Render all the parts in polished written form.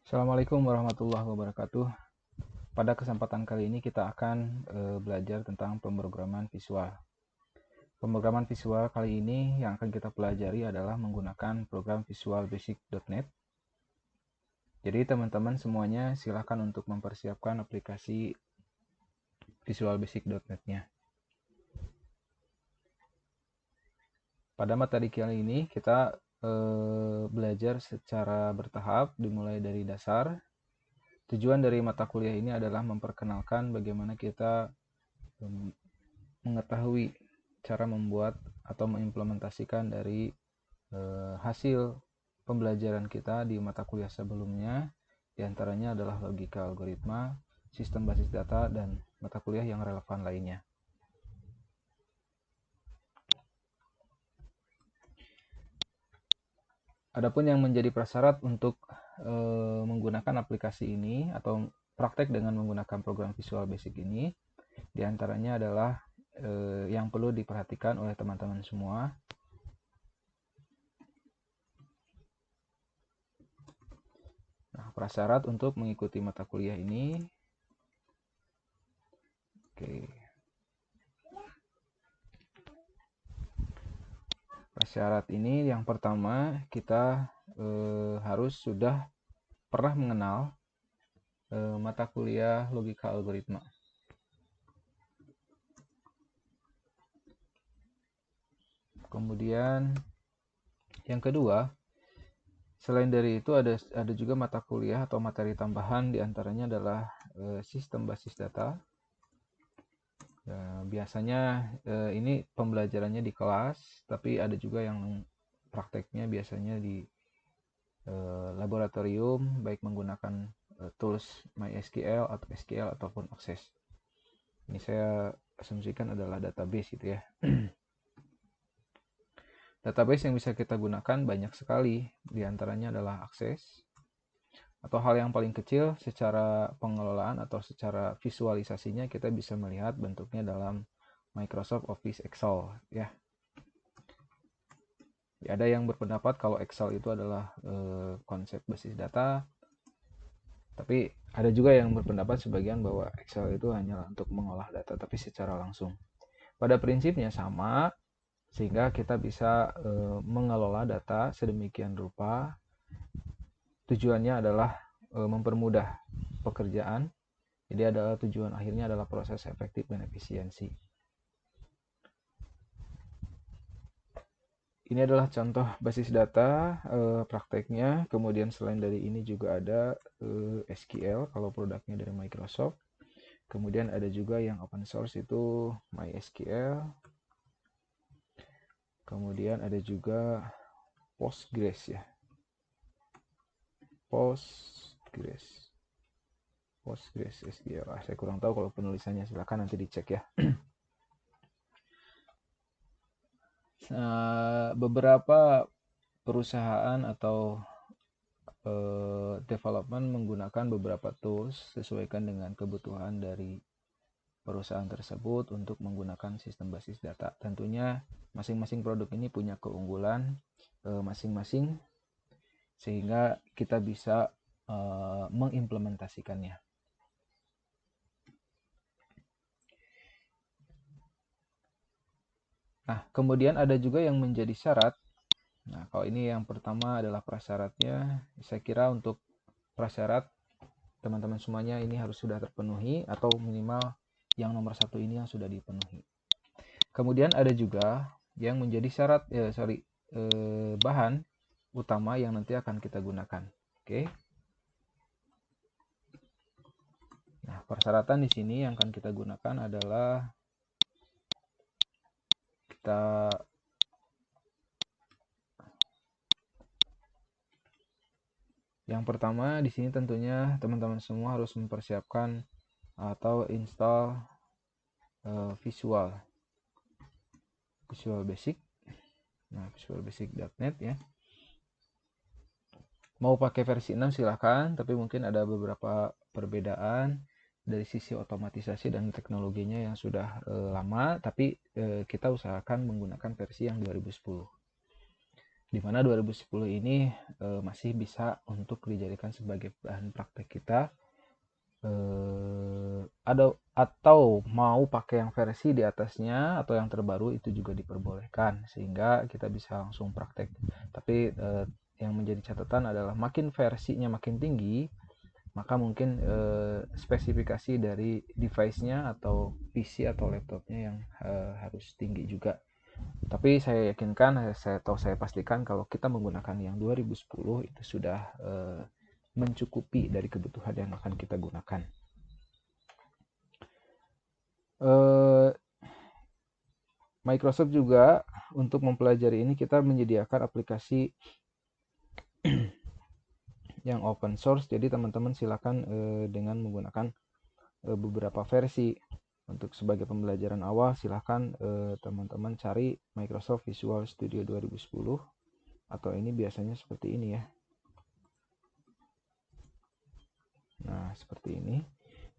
Assalamualaikum warahmatullahi wabarakatuh. Pada kesempatan kali ini kita akan belajar tentang pemrograman visual. Pemrograman visual kali ini yang akan kita pelajari adalah menggunakan program Visual Basic.net. Jadi teman-teman semuanya silakan untuk mempersiapkan aplikasi Visual Basic.net-nya. Pada materi kali ini kita belajar secara bertahap dimulai dari dasar. Tujuan dari mata kuliah ini adalah memperkenalkan bagaimana kita mengetahui cara membuat atau mengimplementasikan dari hasil pembelajaran kita di mata kuliah sebelumnya. Di antaranya adalah logika algoritma, sistem basis data, dan mata kuliah yang relevan lainnya. Adapun yang menjadi prasyarat untuk menggunakan aplikasi ini atau praktek dengan menggunakan program Visual Basic ini, diantaranya adalah yang perlu diperhatikan oleh teman-teman semua. Nah, prasyarat untuk mengikuti mata kuliah ini. Oke. Prasyarat ini yang pertama kita harus sudah pernah mengenal mata kuliah logika algoritma. Kemudian yang kedua, selain dari itu ada juga mata kuliah atau materi tambahan, diantaranya adalah sistem basis data. Biasanya ini pembelajarannya di kelas, tapi ada juga yang prakteknya biasanya di laboratorium, baik menggunakan tools MySQL atau SQL ataupun Access. Ini saya asumsikan adalah database gitu ya. Database yang bisa kita gunakan banyak sekali, diantaranya adalah Access, atau hal yang paling kecil secara pengelolaan atau secara visualisasinya kita bisa melihat bentuknya dalam Microsoft Office Excel ya. Ada yang berpendapat kalau Excel itu adalah konsep basis data, tapi ada juga yang berpendapat sebagian bahwa Excel itu hanya untuk mengolah data tapi secara langsung. Pada prinsipnya sama, sehingga kita bisa mengelola data sedemikian rupa. Tujuannya adalah mempermudah pekerjaan. Jadi adalah tujuan akhirnya adalah proses efektif dan efisiensi. Ini adalah contoh basis data prakteknya. Kemudian selain dari ini juga ada SQL kalau produknya dari Microsoft. Kemudian ada juga yang open source itu MySQL. Kemudian ada juga Postgres ya. Postgres SQL. Saya kurang tahu kalau penulisannya, silakan nanti dicek ya. Beberapa perusahaan atau development menggunakan beberapa tools sesuaikan dengan kebutuhan dari perusahaan tersebut untuk menggunakan sistem basis data. Tentunya masing-masing produk ini punya keunggulan masing-masing sehingga kita bisa mengimplementasikannya. Nah, kemudian ada juga yang menjadi syarat. Nah, kalau ini yang pertama adalah prasyaratnya. Saya kira untuk prasyarat teman-teman semuanya ini harus sudah terpenuhi atau minimal yang nomor satu ini yang sudah dipenuhi. Kemudian ada juga yang menjadi syarat, bahan utama yang nanti akan kita gunakan. Oke. Nah, persyaratan di sini yang akan kita gunakan adalah yang pertama di sini tentunya teman-teman semua harus mempersiapkan atau install Visual Basic. Nah, Visual Basic.net ya. Mau pakai versi 6 silahkan, tapi mungkin ada beberapa perbedaan dari sisi otomatisasi dan teknologinya yang sudah lama, tapi kita usahakan menggunakan versi yang 2010. di mana 2010 ini masih bisa untuk dijadikan sebagai bahan praktek kita, atau mau pakai yang versi di atasnya atau yang terbaru itu juga diperbolehkan, sehingga kita bisa langsung praktek. Tapi yang menjadi catatan adalah makin versinya makin tinggi, maka mungkin spesifikasi dari device-nya atau PC atau laptopnya yang harus tinggi juga. Tapi saya yakinkan, saya pastikan kalau kita menggunakan yang 2010 itu sudah mencukupi dari kebutuhan yang akan kita gunakan. Microsoft juga untuk mempelajari ini kita menyediakan aplikasi yang open source, jadi teman-teman silakan dengan menggunakan beberapa versi. Untuk sebagai pembelajaran awal silahkan teman-teman cari Microsoft Visual Studio 2010, atau ini biasanya seperti ini ya. Nah seperti ini,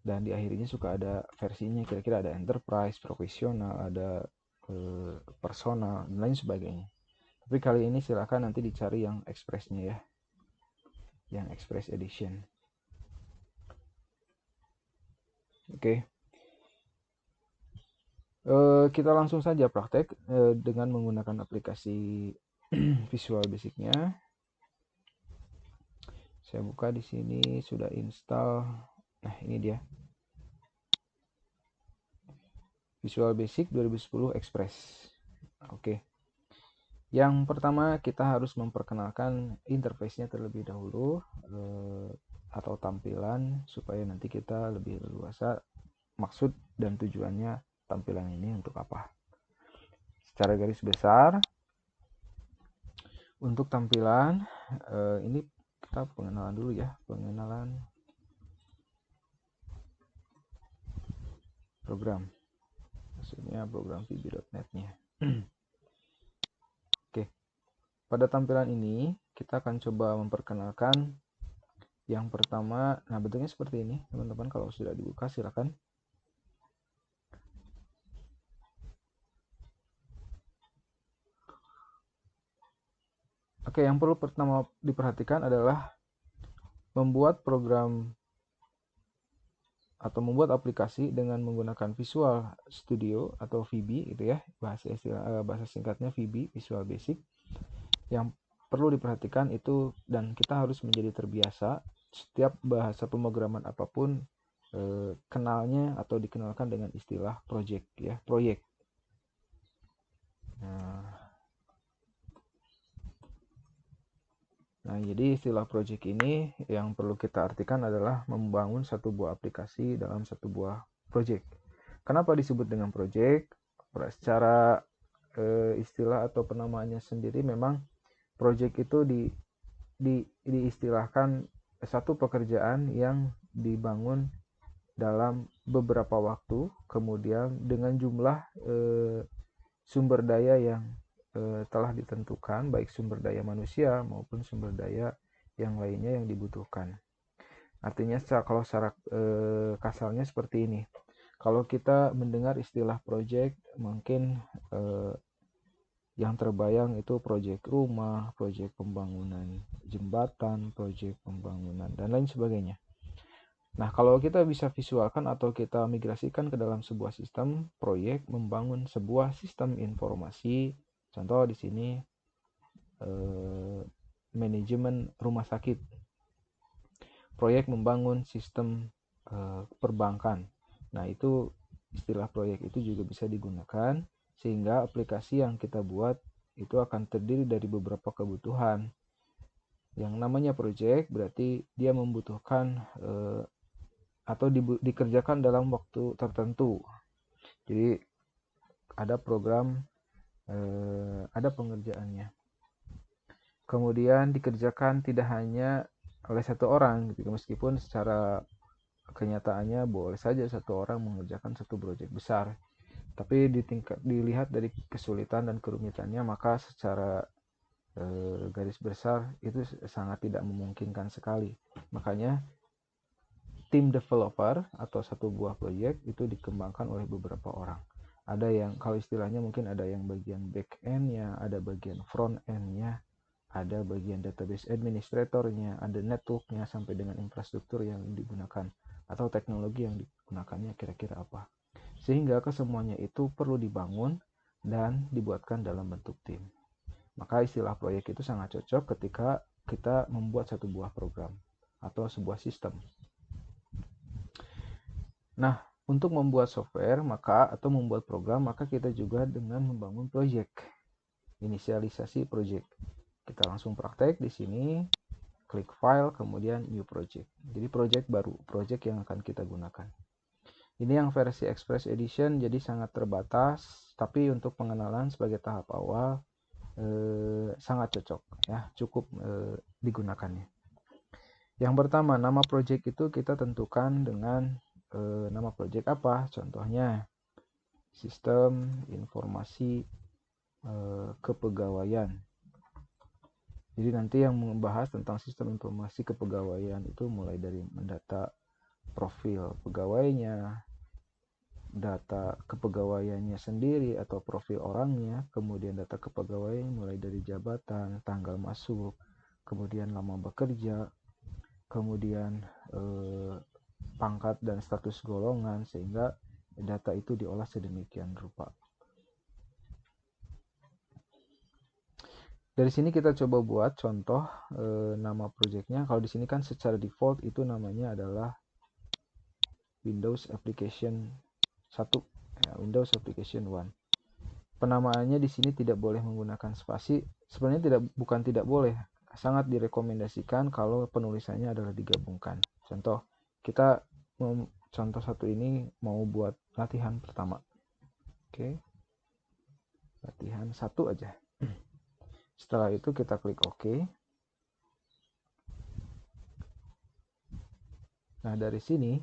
dan di akhirnya suka ada versinya, kira-kira ada enterprise, profesional, ada personal, dan lain sebagainya. Tapi kali ini silahkan nanti dicari yang expressnya ya, yang express edition. Oke. Kita langsung saja praktek dengan menggunakan aplikasi Visual Basic-nya. Saya buka di sini, sudah install. Nah, ini dia. Visual Basic 2010 Express. Oke. Yang pertama kita harus memperkenalkan interface-nya terlebih dahulu, atau tampilan, supaya nanti kita lebih leluasa maksud dan tujuannya tampilan ini untuk apa. Secara garis besar, untuk tampilan ini kita pengenalan dulu ya, pengenalan program, maksudnya program VB.NET-nya. Oke, pada tampilan ini kita akan coba memperkenalkan yang pertama. Nah, bentuknya seperti ini teman-teman, kalau sudah dibuka silakan. Oke, yang perlu pertama diperhatikan adalah membuat program atau membuat aplikasi dengan menggunakan Visual Studio atau VB gitu ya, bahasa singkatnya VB, Visual Basic. Yang perlu diperhatikan itu, dan kita harus menjadi terbiasa setiap bahasa pemrograman apapun kenalnya atau dikenalkan dengan istilah project ya, proyek. Nah, jadi istilah project ini yang perlu kita artikan adalah membangun satu buah aplikasi dalam satu buah project. Kenapa disebut dengan project? Secara istilah atau penamaannya sendiri, memang project itu diistilahkan satu pekerjaan yang dibangun dalam beberapa waktu, kemudian dengan jumlah sumber daya yang telah ditentukan, baik sumber daya manusia maupun sumber daya yang lainnya yang dibutuhkan. Artinya kalau secara kasarnya seperti ini. Kalau kita mendengar istilah project, mungkin yang terbayang itu project rumah, project pembangunan jembatan, project pembangunan, dan lain sebagainya. Nah, kalau kita bisa visualkan atau kita migrasikan ke dalam sebuah sistem, proyek membangun sebuah sistem informasi. Contoh di sini manajemen rumah sakit. Proyek membangun sistem perbankan. Nah, itu istilah proyek itu juga bisa digunakan, sehingga aplikasi yang kita buat itu akan terdiri dari beberapa kebutuhan. Yang namanya proyek berarti dia membutuhkan atau dikerjakan dalam waktu tertentu. Jadi ada program, ada pengerjaannya. Kemudian dikerjakan tidak hanya oleh satu orang, gitu. Meskipun secara kenyataannya boleh saja satu orang mengerjakan satu proyek besar, tapi dilihat dari kesulitan dan kerumitannya, maka secara garis besar itu sangat tidak memungkinkan sekali. Makanya tim developer atau satu buah proyek itu dikembangkan oleh beberapa orang. Ada yang, kalau istilahnya mungkin ada yang bagian back end-nya, ada bagian front end-nya, ada bagian database administratornya, ada networknya, sampai dengan infrastruktur yang digunakan atau teknologi yang digunakannya kira-kira apa. Sehingga kesemuanya itu perlu dibangun dan dibuatkan dalam bentuk tim. Maka istilah proyek itu sangat cocok ketika kita membuat satu buah program atau sebuah sistem. Nah, untuk membuat software atau membuat program, maka kita juga dengan membangun project. Inisialisasi project. Kita langsung praktek di sini, klik file, kemudian new project. Jadi project baru, project yang akan kita gunakan. Ini yang versi Express Edition, jadi sangat terbatas, tapi untuk pengenalan sebagai tahap awal sangat cocok, ya, cukup digunakannya. Yang pertama, nama project itu kita tentukan dengan nama project apa? Contohnya sistem informasi kepegawaian. Jadi nanti yang membahas tentang sistem informasi kepegawaian itu mulai dari mendata profil pegawainya, data kepegawaiannya sendiri atau profil orangnya, kemudian data kepegawaian mulai dari jabatan, tanggal masuk, kemudian lama bekerja, kemudian pangkat dan status golongan, sehingga data itu diolah sedemikian rupa. Dari sini kita coba buat contoh nama projectnya. Kalau di sini kan secara default itu namanya adalah Windows Application 1, ya, Windows Application 1. Penamaannya di sini tidak boleh menggunakan spasi. Sebenarnya bukan tidak boleh, sangat direkomendasikan kalau penulisannya adalah digabungkan. Contoh, kita contoh satu ini mau buat latihan pertama. Oke. Latihan 1 aja. Setelah itu kita klik OK. Nah, dari sini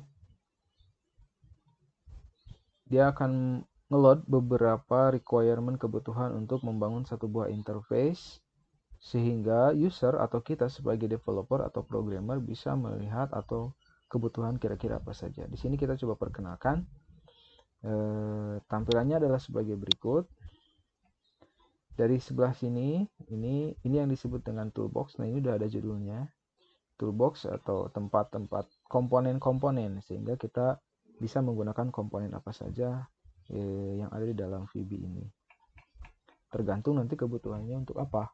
dia akan ngeload beberapa requirement kebutuhan untuk membangun satu buah interface, sehingga user atau kita sebagai developer atau programmer bisa melihat atau kebutuhan kira-kira apa saja. Di sini kita coba perkenalkan. Tampilannya adalah sebagai berikut. Dari sebelah sini, ini yang disebut dengan toolbox. Nah, ini udah ada judulnya. Toolbox atau tempat-tempat komponen-komponen, sehingga kita bisa menggunakan komponen apa saja yang ada di dalam VB ini. Tergantung nanti kebutuhannya untuk apa.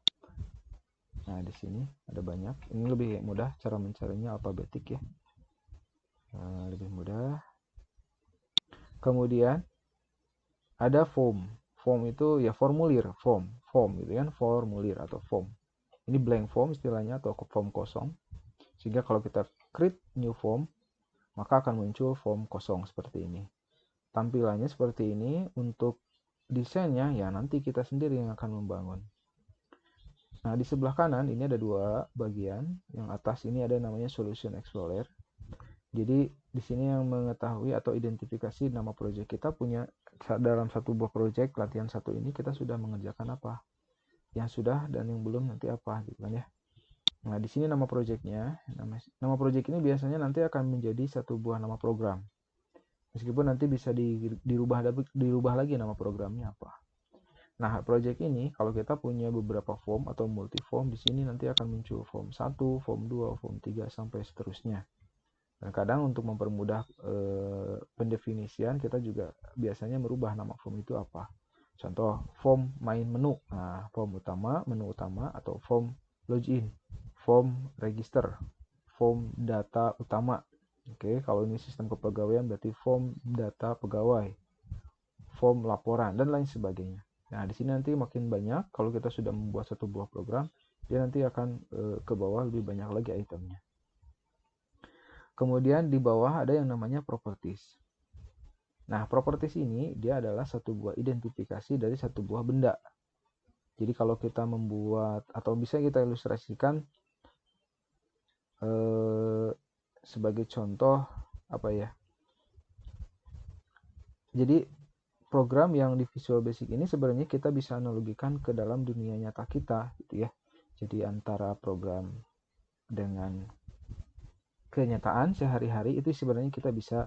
Nah, di sini ada banyak. Ini lebih mudah, cara mencarinya alfabetik ya. Lebih mudah. Kemudian ada form. Form itu ya formulir, form gitu kan, formulir atau form. Ini blank form istilahnya atau form kosong. Sehingga kalau kita create new form, maka akan muncul form kosong seperti ini. Tampilannya seperti ini. Untuk desainnya ya nanti kita sendiri yang akan membangun. Nah, di sebelah kanan ini ada dua bagian. Yang atas ini ada namanya Solution Explorer. Jadi di sini yang mengetahui atau identifikasi nama project kita punya dalam satu buah project latihan 1 ini kita sudah mengerjakan apa, yang sudah dan yang belum nanti apa gitu kan ya. Nah, di sini nama projectnya, nama project ini biasanya nanti akan menjadi satu buah nama program. Meskipun nanti bisa dirubah lagi nama programnya apa. Nah, project ini kalau kita punya beberapa form atau multi form, di sini nanti akan muncul form 1, form 2, form 3 sampai seterusnya. Dan kadang untuk mempermudah pendefinisian, kita juga biasanya merubah nama form itu apa. Contoh, form main menu. Nah, form utama, menu utama, atau form login, form register, form data utama. Oke, kalau ini sistem kepegawaian berarti form data pegawai, form laporan, dan lain sebagainya. Nah, di sini nanti makin banyak, kalau kita sudah membuat satu buah program, dia nanti akan ke bawah lebih banyak lagi itemnya. Kemudian di bawah ada yang namanya properties. Nah, properties ini dia adalah satu buah identifikasi dari satu buah benda. Jadi kalau kita membuat atau bisa kita ilustrasikan sebagai contoh apa ya? Jadi program yang di Visual Basic ini sebenarnya kita bisa analogikan ke dalam dunia nyata kita gitu ya. Jadi antara program dengan kenyataan sehari-hari itu sebenarnya kita bisa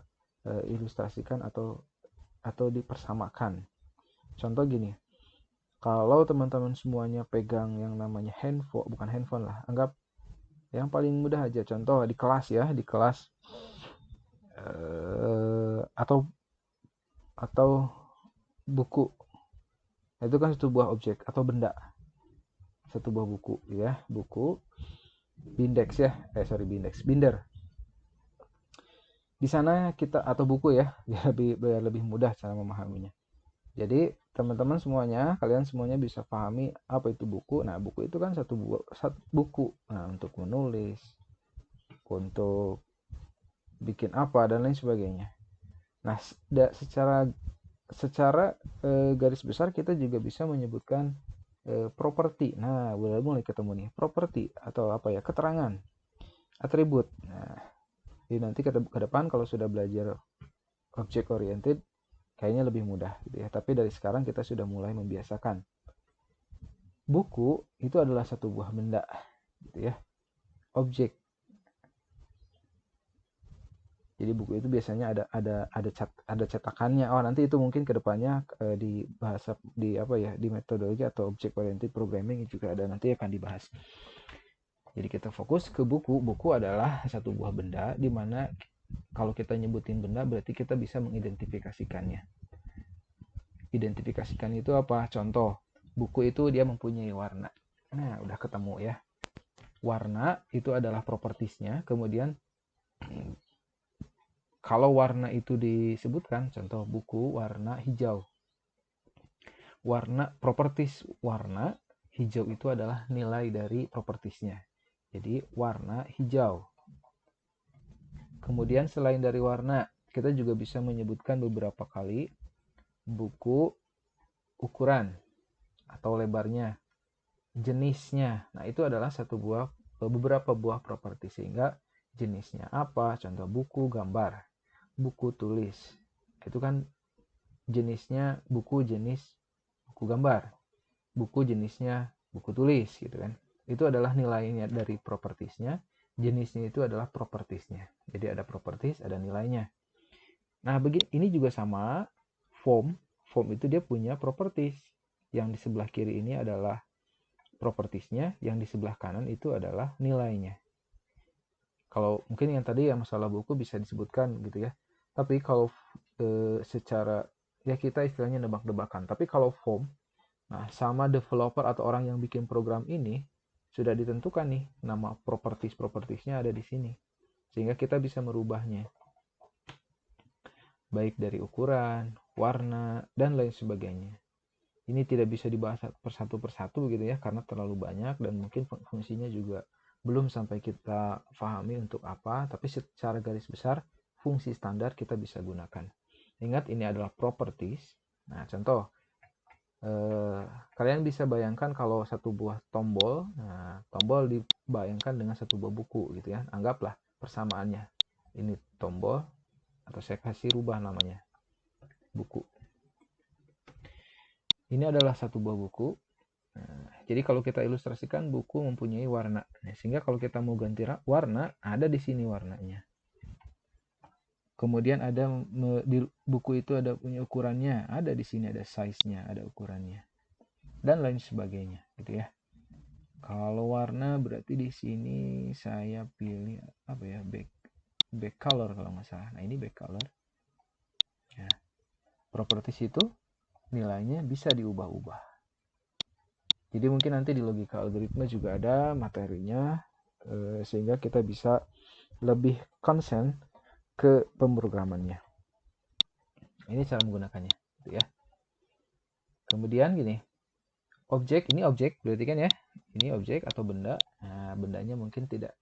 ilustrasikan atau dipersamakan. Contoh gini, Kalau teman-teman semuanya pegang yang namanya handphone, bukan handphone lah, anggap yang paling mudah aja, contoh di kelas ya, di kelas atau buku, itu kan satu buah objek atau benda, satu buah buku ya, buku, bindex ya, binder. Di sana kita, atau buku ya, biar lebih mudah cara memahaminya. Jadi teman-teman semuanya, kalian semuanya bisa pahami apa itu buku. Nah, buku itu kan satu buku. Nah, untuk menulis, untuk bikin apa dan lain sebagainya. Nah, secara garis besar kita juga bisa menyebutkan properti. Nah, udah mulai ketemu nih, properti atau apa ya, keterangan, atribut. Nah, jadi nanti ke depan kalau sudah belajar object oriented kayaknya lebih mudah gitu ya. Tapi dari sekarang kita sudah mulai membiasakan. Buku itu adalah satu buah benda gitu ya. Objek. Jadi buku itu biasanya ada cetakannya. Oh, nanti itu mungkin kedepannya di bahasa di apa ya, di metodologi atau object oriented programming juga ada, nanti akan dibahas. Jadi kita fokus ke buku. Buku adalah satu buah benda di mana kalau kita nyebutin benda berarti kita bisa mengidentifikasikannya. Identifikasikan itu apa? Contoh, buku itu dia mempunyai warna. Nah, udah ketemu ya. Warna itu adalah propertiesnya. Kemudian kalau warna itu disebutkan, contoh buku warna hijau. Warna, properties warna hijau itu adalah nilai dari propertiesnya. Jadi warna hijau. Kemudian selain dari warna, kita juga bisa menyebutkan beberapa kali buku ukuran atau lebarnya, jenisnya. Nah, itu adalah beberapa buah properti, sehingga jenisnya apa? Contoh buku gambar, buku tulis. Itu kan jenisnya buku jenis buku gambar, buku jenisnya buku tulis gitu kan. Itu adalah nilainya dari propertiesnya. Jenisnya itu adalah propertiesnya. Jadi ada properties, ada nilainya. Nah, ini juga sama form. Form itu dia punya properties. Yang di sebelah kiri ini adalah propertiesnya, yang di sebelah kanan itu adalah nilainya. Kalau mungkin yang tadi ya masalah buku bisa disebutkan gitu ya. Tapi kalau secara ya kita istilahnya nebak-nebakan. Tapi kalau form, nah sama developer atau orang yang bikin program ini sudah ditentukan nih nama propertiesnya ada di sini. Sehingga kita bisa merubahnya. Baik dari ukuran, warna, dan lain sebagainya. Ini tidak bisa dibahas persatu gitu ya, karena terlalu banyak dan mungkin fungsinya juga belum sampai kita pahami untuk apa, tapi secara garis besar fungsi standar kita bisa gunakan. Ingat, ini adalah properties. Nah, contoh, kalian bisa bayangkan kalau satu buah tombol, nah tombol dibayangkan dengan satu buah buku gitu ya. Anggaplah persamaannya. Ini tombol, atau saya kasih rubah namanya, buku. Ini adalah satu buah buku. Nah, jadi kalau kita ilustrasikan, buku mempunyai warna. Nah, sehingga kalau kita mau ganti warna, ada di sini warnanya. Kemudian ada di buku itu ada punya ukurannya, ada di sini ada size-nya, ada ukurannya. Dan lain sebagainya, gitu ya. Kalau warna berarti di sini saya pilih apa ya? Back color kalau nggak salah. Nah, ini back color. Ya. Properties itu nilainya bisa diubah-ubah. Jadi mungkin nanti di logika algoritma juga ada materinya, sehingga kita bisa lebih konsen ke pemrogramannya. Ini cara menggunakannya, gitu ya. Kemudian gini, ini objek berarti kan ya, ini objek atau benda. Nah, bendanya mungkin tidak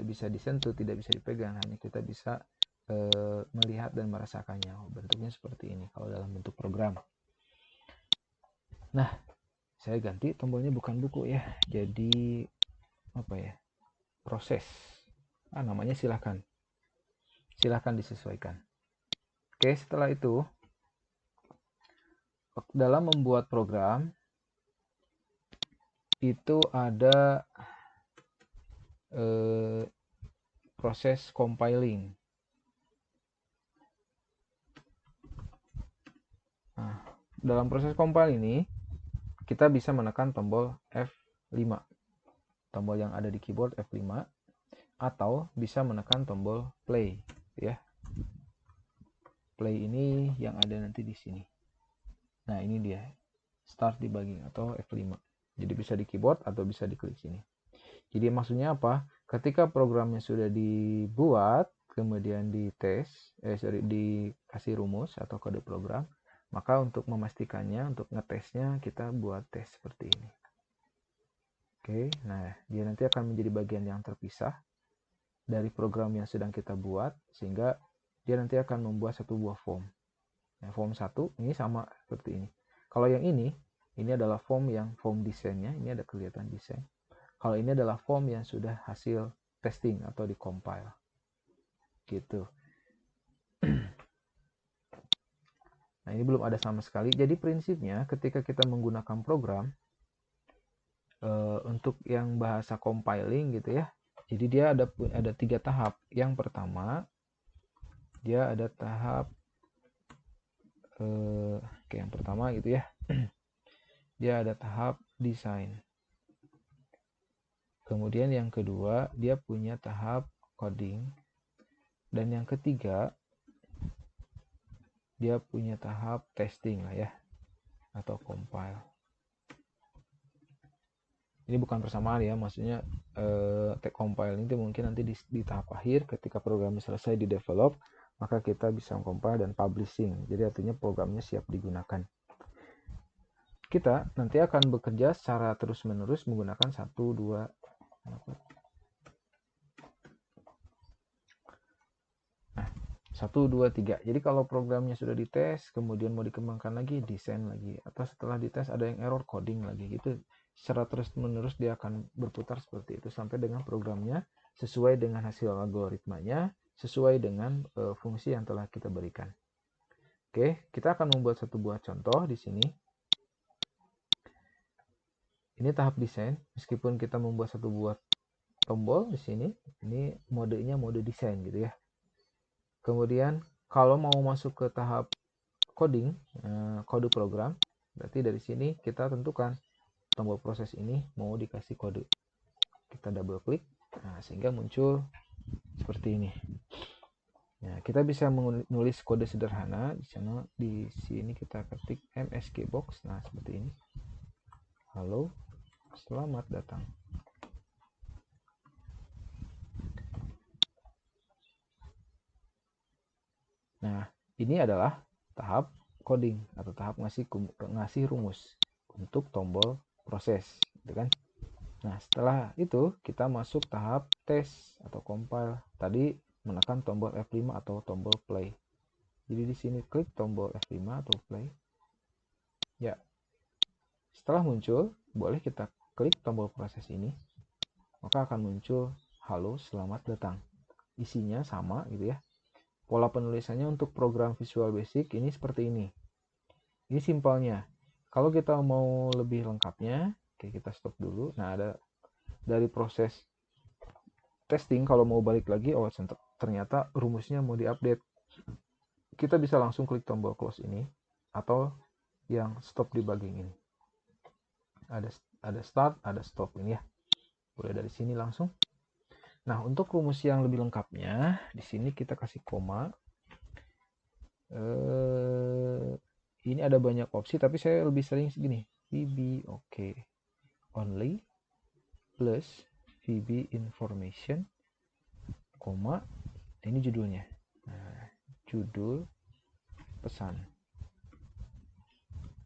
bisa disentuh, tidak bisa dipegang, hanya kita bisa melihat dan merasakannya. Bentuknya seperti ini kalau dalam bentuk program. Nah, saya ganti tombolnya bukan buku ya, jadi apa ya, proses. Namanya silahkan disesuaikan. Oke, setelah itu dalam membuat program itu ada proses compiling. Nah, dalam proses compile ini kita bisa menekan tombol F5. Tombol yang ada di keyboard F5, atau bisa menekan tombol play ya. Play ini yang ada nanti di sini. Nah, ini dia. Start debugging atau F5. Jadi bisa di keyboard atau bisa diklik sini. Jadi maksudnya apa? Ketika programnya sudah dibuat, kemudian dikasih rumus atau kode program, maka untuk memastikannya, untuk ngetesnya, kita buat tes seperti ini. Oke, nah dia nanti akan menjadi bagian yang terpisah dari program yang sedang kita buat, sehingga dia nanti akan membuat satu buah form. Nah, form 1 ini sama seperti ini. Kalau yang ini adalah form yang form desainnya, ini ada kelihatan desain. Kalau ini adalah form yang sudah hasil testing atau di-compile. Gitu. Nah, ini belum ada sama sekali. Jadi prinsipnya ketika kita menggunakan program untuk yang bahasa compiling gitu ya. Jadi dia ada 3 tahap. Yang pertama, dia ada tahap yang pertama gitu ya. Dia ada tahap desain. Kemudian yang kedua, dia punya tahap coding. Dan yang ketiga, dia punya tahap testing lah ya, atau compile. Ini bukan persamaan ya, maksudnya compile itu mungkin nanti di tahap akhir ketika programnya selesai di develop, maka kita bisa compile dan publishing. Jadi artinya programnya siap digunakan. Kita nanti akan bekerja secara terus-menerus menggunakan 1, 2, 1, 2, 3. Jadi kalau programnya sudah dites, kemudian mau dikembangkan lagi, desain lagi. Atau setelah dites ada yang error, coding lagi. Gitu. Secara terus-menerus dia akan berputar seperti itu sampai dengan programnya sesuai dengan hasil algoritmanya, sesuai dengan fungsi yang telah kita berikan. Oke, kita akan membuat satu buah contoh di sini. Ini tahap desain. Meskipun kita membuat satu buah tombol di sini, ini modenya mode desain gitu ya. Kemudian kalau mau masuk ke tahap coding, kode program, berarti dari sini kita tentukan tombol proses ini mau dikasih kode. Kita double klik, nah, sehingga muncul seperti ini. Nah, kita bisa menulis kode sederhana di sana. Di sini kita ketik MSG box, nah seperti ini. Halo, selamat datang. Nah, ini adalah tahap coding atau tahap ngasih rumus untuk tombol proses, gitu kan? Nah, setelah itu kita masuk tahap tes atau compile. Tadi menekan tombol F5 atau tombol play. Jadi di sini klik tombol F5 atau play. Ya. Setelah muncul, boleh kita klik tombol proses ini. Maka akan muncul halo, selamat datang. Isinya sama gitu ya. Pola penulisannya untuk program Visual Basic ini seperti ini. Ini simpelnya. Kalau kita mau lebih lengkapnya, oke, kita stop dulu. Nah, ada dari proses testing, kalau mau balik lagi, oh ternyata rumusnya mau diupdate. Kita bisa langsung klik tombol close ini, atau yang stop debugging ini. Ada start, ada stop ini ya. Boleh dari sini langsung. Nah, untuk rumus yang lebih lengkapnya, di sini kita kasih koma. Ini ada banyak opsi, tapi saya lebih sering segini. VB, oke. Only, plus, VB information, koma, ini judulnya. Nah, judul pesan.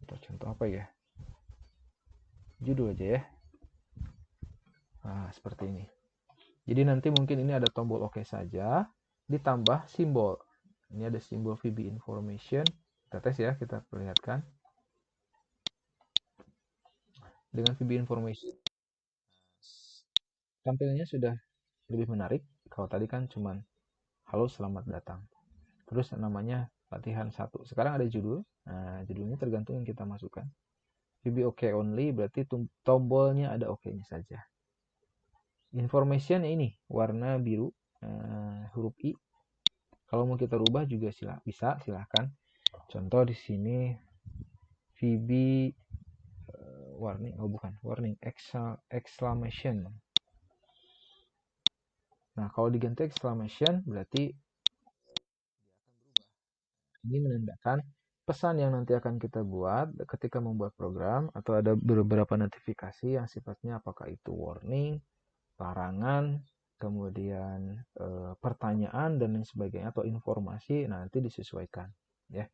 Atau contoh apa ya? Judul aja ya. Nah, seperti ini. Jadi nanti mungkin ini ada tombol oke saja, ditambah simbol. Ini ada simbol VB information. Kita tes ya, kita perlihatkan. Dengan VB information, tampilnya sudah lebih menarik. Kalau tadi kan cuman halo selamat datang. Terus namanya latihan 1. Sekarang ada judul. Nah, judulnya tergantung yang kita masukkan. VB OK only berarti tombolnya ada OK-nya saja. Information ini warna biru, huruf I. Kalau mau kita rubah juga bisa, silahkan. Contoh di sini VB warning, oh bukan, warning, exclamation. Nah, kalau diganti exclamation berarti ini menandakan pesan yang nanti akan kita buat ketika membuat program, atau ada beberapa notifikasi yang sifatnya apakah itu warning, larangan, kemudian pertanyaan dan lain sebagainya, atau informasi. Nah, nanti disesuaikan ya.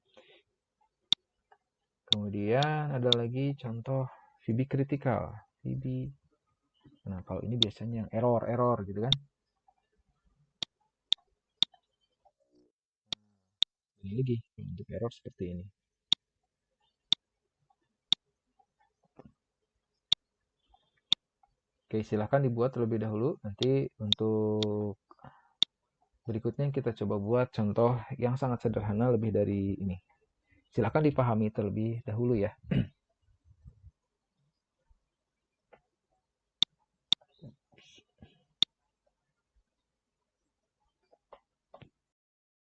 Kemudian ada lagi contoh VB critical. VB. Nah, kalau ini biasanya yang error gitu kan. Ini lagi untuk error seperti ini. Oke, silahkan dibuat terlebih dahulu. Nanti untuk berikutnya kita coba buat contoh yang sangat sederhana lebih dari ini. Silahkan dipahami terlebih dahulu ya.